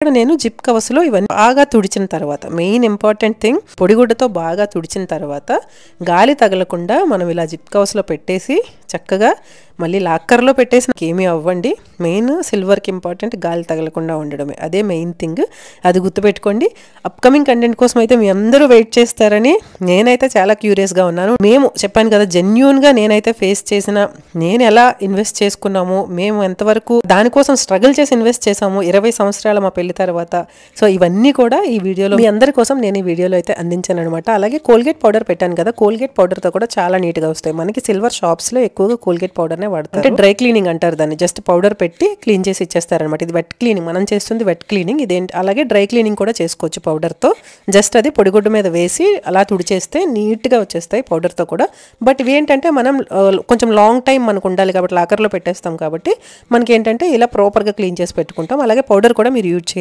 ఇక్కడ నేను జిప్ కవర్స్లో ఇవన్నీ బాగా తుడిచిన తర్వాత, మెయిన్ ఇంపార్టెంట్ థింగ్, పొడిగుడ్డతో బాగా తుడిచిన తర్వాత గాలి తగలకుండా మనం ఇలా జిప్ కవర్స్లో పెట్టేసి చక్కగా మళ్ళీ లాక్కర్లో పెట్టేసి ఏమీ అవ్వండి. మెయిన్ సిల్వర్కి ఇంపార్టెంట్ గాలి తగలకుండా ఉండడమే, అదే మెయిన్ థింగ్. అది గుర్తుపెట్టుకోండి. అప్కమింగ్ కంటెంట్ కోసం అయితే మీ అందరూ వెయిట్ చేస్తారని నేనైతే చాలా క్యూరియస్గా ఉన్నాను. మేము చెప్పాను కదా, జెన్యూన్గా నేనైతే ఫేస్ చేసిన, నేను ఎలా ఇన్వెస్ట్ చేసుకున్నాము, మేము ఎంతవరకు దానికోసం స్ట్రగుల్ చేసి ఇన్వెస్ట్ చేసాము 20 సంవత్సరాల మా పెళ్లి తర్వాత. సో ఇవన్నీ కూడా ఈ వీడియోలో మీ అందరి కోసం నేను ఈ వీడియోలో అయితే అందించాను అనమాట. అలాగే కోల్గేట్ పౌడర్ పెట్టాను కదా, కోల్గేట్ పౌడర్తో కూడా చాలా నీట్గా వస్తాయి. మనకి సిల్వర్ షాప్స్లో ఎక్కువగా కోల్గేట్ పౌడర్నే వాడతారు. అంటే డ్రై క్లీనింగ్ అంటారు దాన్ని, జస్ట్ పౌడర్ పెట్టి క్లీన్ చేసి ఇచ్చేస్తారనమాట. ఇది వెట్ క్లీనింగ్, మనం చేస్తుంది వెట్ క్లీనింగ్. ఇదేంటి, అలాగే డ్రై క్లీనింగ్ కూడా చేసుకోవచ్చు పౌడర్తో. జస్ట్ అది పొడిగుడ్డు మీద వేసి అలా తుడిచేస్తే నీట్గా వచ్చేస్తాయి పౌడర్తో కూడా. బట్ ఇవి ఏంటంటే మనం కొంచెం లాంగ్ టైం మనకు ఉండాలి కాబట్టి లాకర్లో పెట్టేస్తాం కాబట్టి మనకి ఏంటంటే ఇలా ప్రాపర్గా క్లీన్ చేసి పెట్టుకుంటాం. అలాగే పౌడర్ కూడా మీరు యూజ్ చేయాలి.